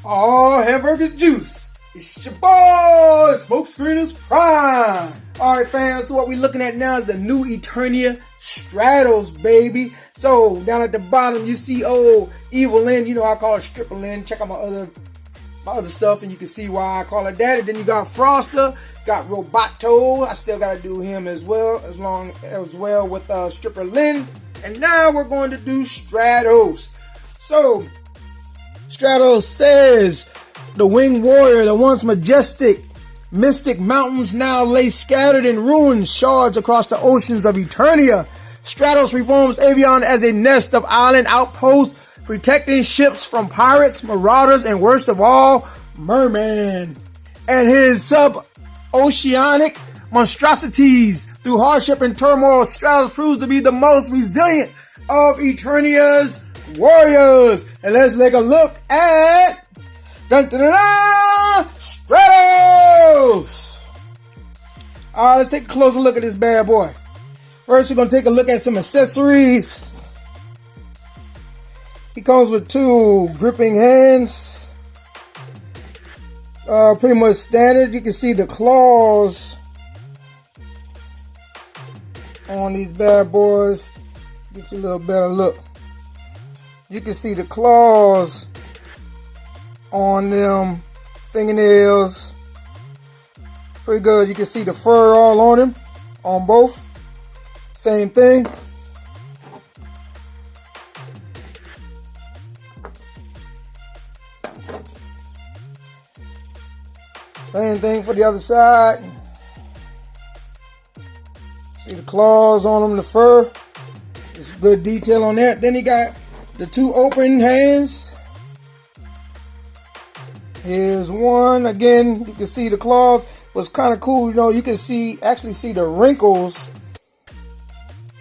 Oh, hamburger juice. It's your boy, Smoke Screeners Prime. Alright fans, so what we're looking at now is the new Eternia Stratos, baby. So, down at the bottom, you see old Evil Lynn. You know I call her Stripper Lynn. Check out my other stuff and you can see why I call her that. And then you got Froster, got Roboto. I still got to do him as well, with Stripper Lynn. And now we're going to do Stratos. So, Stratos says, the winged warrior, the once majestic, mystic mountains now lay scattered in ruins, shards across the oceans of Eternia. Stratos reforms Avion as a nest of island outposts, protecting ships from pirates, marauders, and worst of all, mermen. And his sub-oceanic monstrosities. Through hardship and turmoil, Stratos proves to be the most resilient of Eternia's warriors. And let's take a look at Stratos. Alright, let's take a closer look at this bad boy. First, we're going to take a look at some accessories. He comes with 2 gripping hands. Pretty much standard. You can see the claws on these bad boys. Get you a little better look. You can see the claws on them, fingernails. Pretty good. You can see the fur all on him, on both. Same thing. Same thing for the other side. See the claws on them, the fur. There's good detail on that. Then he got the 2 open hands. Here's one. Again, you can see the claws. What's kind of cool, you know, you can actually see the wrinkles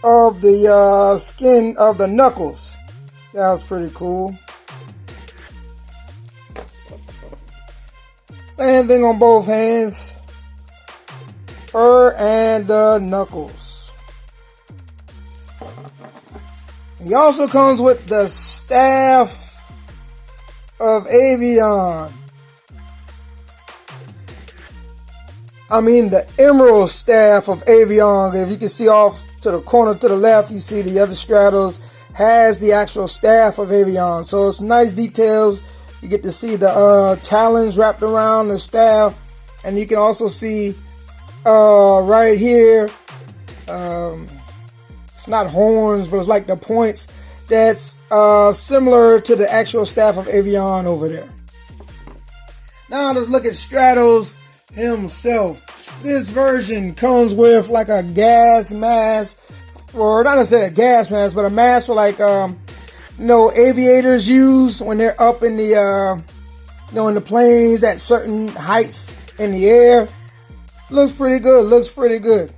of the skin of the knuckles. That was pretty cool. Same thing on both hands. Fur and knuckles. He also comes with the staff of Avion. I mean the emerald staff of Avion. If you can see off to the corner to the left, you see the other Stratos has the actual staff of Avion. So it's nice details. You get to see the talons wrapped around the staff. And you can also see right here, it's not horns, but it's like the points. That's similar to the actual staff of Avion over there. Now let's look at Stratos himself. This version comes with like a gas mask, or not necessarily a gas mask, but a mask for like aviators use when they're up in the in the planes at certain heights in the air. Looks pretty good.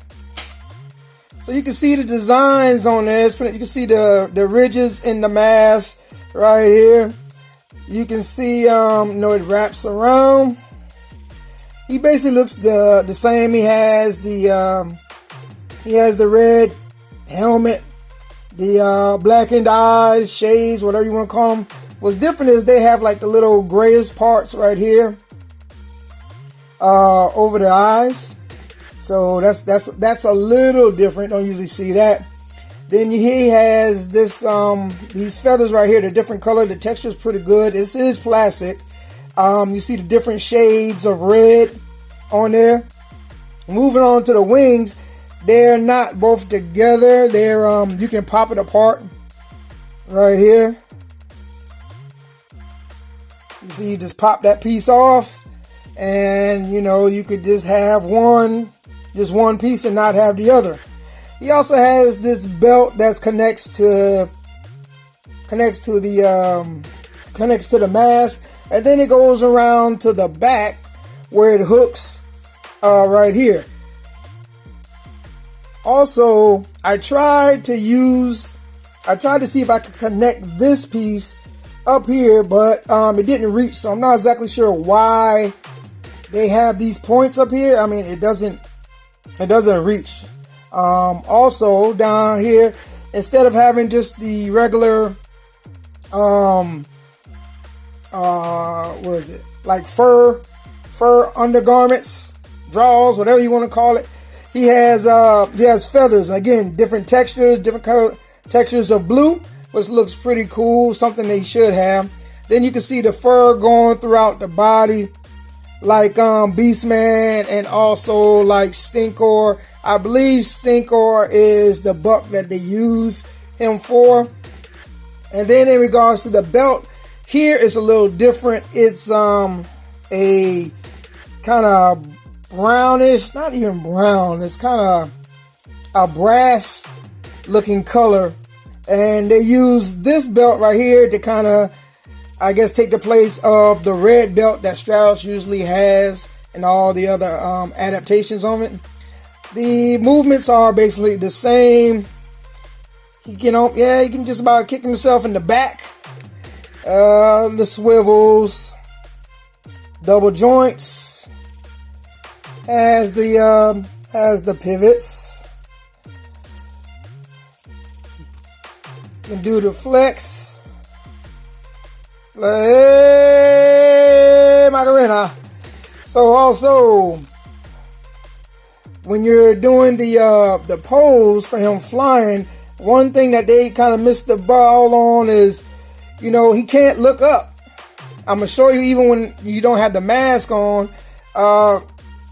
So you can see the designs on this. You can see the ridges in the mask right here. You can see it wraps around. He basically looks the same. He has the red helmet, the blackened eyes, shades, whatever you want to call them. What's different is they have like the little grayish parts right here over the eyes. So that's a little different. Don't usually see that. Then he has this these feathers right here. They're different color. The texture is pretty good. This is plastic. You see the different shades of red on there. Moving on to the wings, they're not both together. They're you can pop it apart right here. You see, you just pop that piece off, and you could just have one piece and not have the other. He also has this belt that connects to the mask, and then it goes around to the back where it hooks right here. Also, I tried to see if I could connect this piece up here, but it didn't reach, so I'm not exactly sure why they have these points up here. I mean, it doesn't reach. Also down here, instead of having just the regular what is it? Like fur undergarments, drawers, whatever you want to call it. He has feathers. Again, different textures, different color textures of blue, which looks pretty cool. Something they should have. Then you can see the fur going throughout the body, like Beastman and also like Stinkor. I believe Stinkor is the buck that they use him for. And then in regards to the belt, here it's a little different. It's a kind of brownish, not even brown. It's kind of a brass looking color. And they use this belt right here to kind of, I guess, take the place of the red belt that Stratos usually has and all the other adaptations on it. The movements are basically the same. He can just about kick himself in the back. The swivels, double joints, has the pivots. You can do the flex. Hey, Macarena. So also, when you're doing the pose for him flying, one thing that they kind of missed the ball on is, he can't look up. I'm gonna show you even when you don't have the mask on.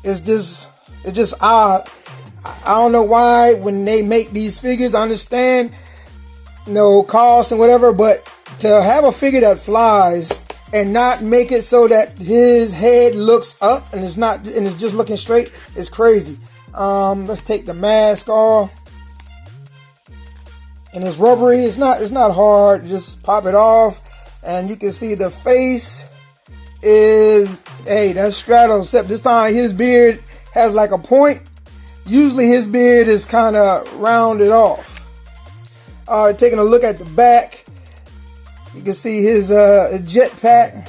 It's just odd. I don't know why when they make these figures. I understand, cost and whatever, but to have a figure that flies and not make it so that his head looks up and it's just looking straight is crazy. Let's take the mask off. And it's rubbery. It's not hard. Just pop it off, and you can see the face is, hey, that's Stratos. Except this time his beard has like a point. Usually his beard is kind of rounded off. Taking a look at the back, you can see his jetpack.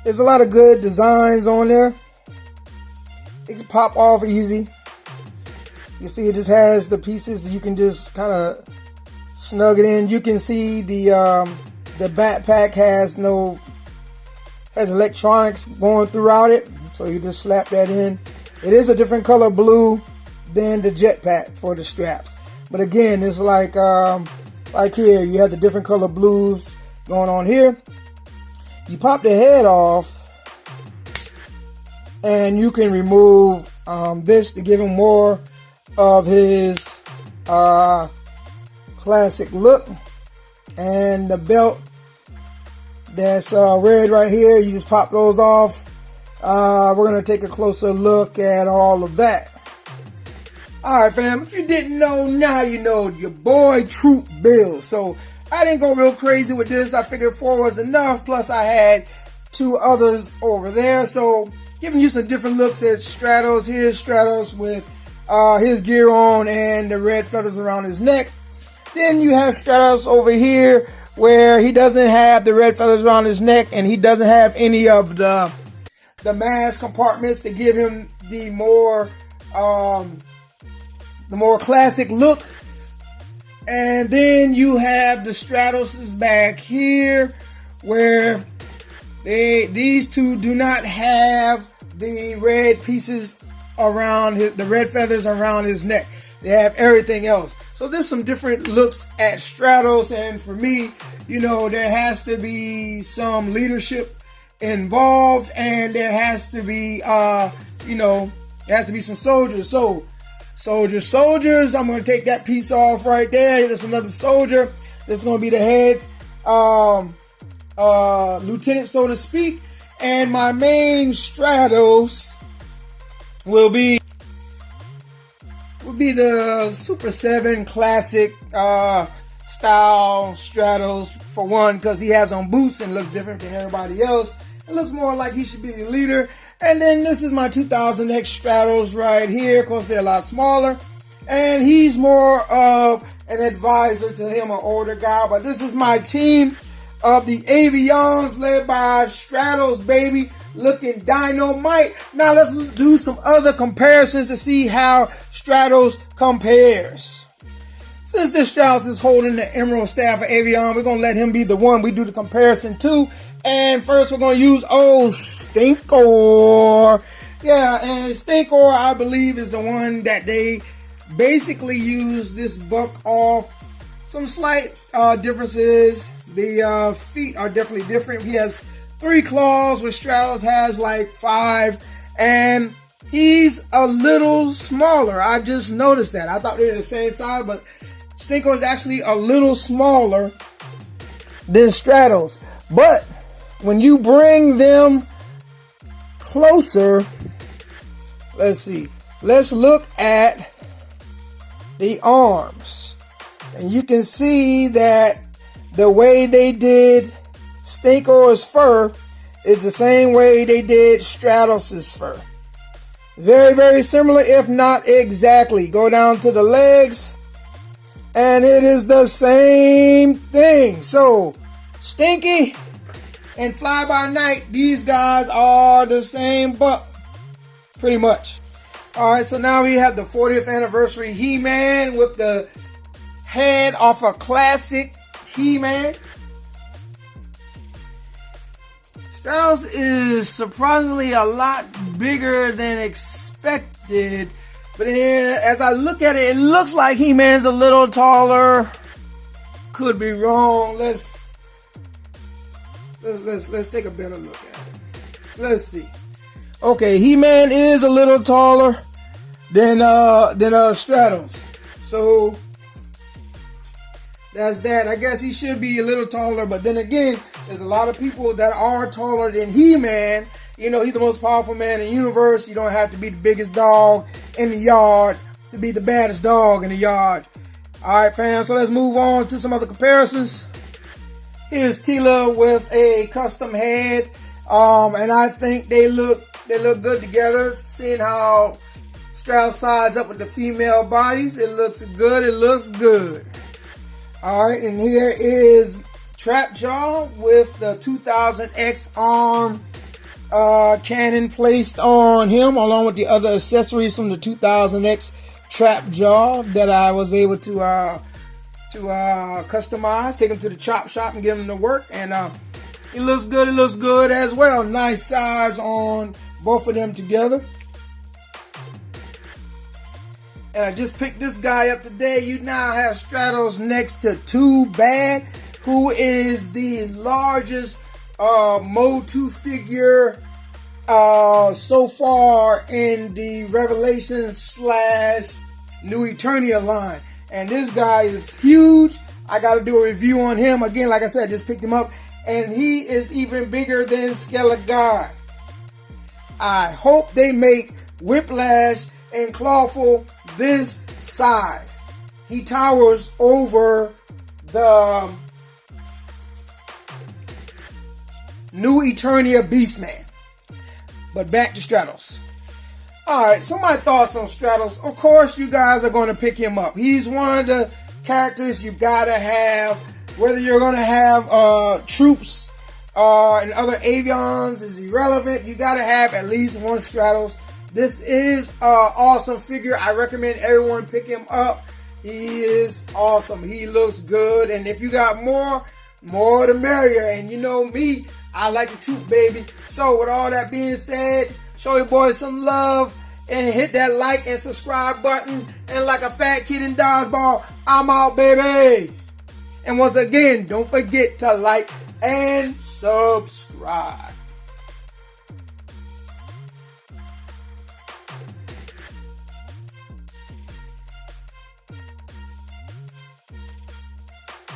There's a lot of good designs on there. It can pop off easy. You see it just has the pieces. You can just kind of snug it in. You can see the backpack has electronics going throughout it, so you just slap that in. It is a different color blue than the jetpack for the straps, but again, it's like here you have the different color blues going on here. You pop the head off, and you can remove this to give him more of his classic look. And the belt that's red right here, you just pop those off. We're going to take a closer look at all of that. Alright fam, if you didn't know, now you know. Your boy Troop Bill. So I didn't go real crazy with this. I figured 4 was enough, plus I had 2 others over there. So giving you some different looks at Stratos. Here's Stratos with his gear on and the red feathers around his neck. Then you have Stratos over here where he doesn't have the red feathers around his neck, and he doesn't have any of the mask compartments to give him the more classic look. And then you have the Stratos back here where these two do not have the red pieces around the red feathers around his neck. They have everything else. So there's some different looks at Stratos, and for me, there has to be some leadership involved, and there has to be, there has to be some soldiers. So, soldiers, I'm going to take that piece off right there. There's another soldier. This is going to be the head lieutenant, so to speak. And my main Stratos will be the Super 7 classic style Stratos, for one, because he has on boots and looks different than everybody else. It looks more like he should be the leader. And then this is my 2000X Stratos right here. Of course, they're a lot smaller. And he's more of an advisor to him, an older guy. But this is my team of the Avions led by Stratos, baby. Looking dynamite. Now let's do some other comparisons to see how Stratos compares. Since this Stratos is holding the Emerald Staff of Avion, we're going to let him be the one we do the comparison to. And first we're going to use old Stinkor. Yeah, and Stinkor, I believe, is the one that they basically use this buck off. Some slight differences. The feet are definitely different. He has 3 claws, where Stratos has like 5. And he's a little smaller. I just noticed that. I thought they were the same size, but Stinkor is actually a little smaller than Stratos. But when you bring them closer, let's see. Let's look at the arms. And you can see that the way they did Stinkor's fur is the same way they did Stratos' fur. Very, very similar, if not exactly. Go down to the legs, and it is the same thing. So, Stinky and Fly By Night, these guys are the same buck, pretty much. Alright, so now we have the 40th anniversary He-Man with the head off a classic He-Man. Stratos is surprisingly a lot bigger than expected. But then, as I look at it, it looks like He-Man's a little taller. Could be wrong. Let's take a better look at it. Let's see. Okay, He-Man is a little taller than Stratos. So that's that. I guess he should be a little taller, but then again, there's a lot of people that are taller than He-Man. You know, he's the most powerful man in the universe. You don't have to be the biggest dog in the yard to be the baddest dog in the yard. Alright, fam, so let's move on to some other comparisons. Here's Tila with a custom head. And I think they look good together. Seeing how Stratos sides up with the female bodies, it looks good. It looks good. Alright, and here is Trapjaw with the 2000X arm cannon placed on him, along with the other accessories from the 2000X Trapjaw that I was able to customize. Take him to the chop shop and get him to work, and it looks good. It looks good as well. Nice size on both of them together. And I just picked this guy up today. You now have Stratos next to Too Bad, who is the largest Mo2 figure so far in the Revelations / New Eternia line. And this guy is huge. I got to do a review on him. Again, like I said, I just picked him up. And he is even bigger than Skeletor. I hope they make Whiplash and Clawful this size. He towers over the New Eternia Beastman. But back to Stratos. Alright, so my thoughts on Stratos. Of course, you guys are going to pick him up. He's one of the characters you gotta have. Whether you're going to have troops and other avions is irrelevant. You gotta have at least one Stratos. This is an awesome figure. I recommend everyone pick him up. He is awesome. He looks good. And if you got more the merrier. And you know me, I like the troop, baby. So with all that being said, show your boys some love and hit that like and subscribe button. And like a fat kid in dodgeball, I'm out, baby. And once again, don't forget to like and subscribe.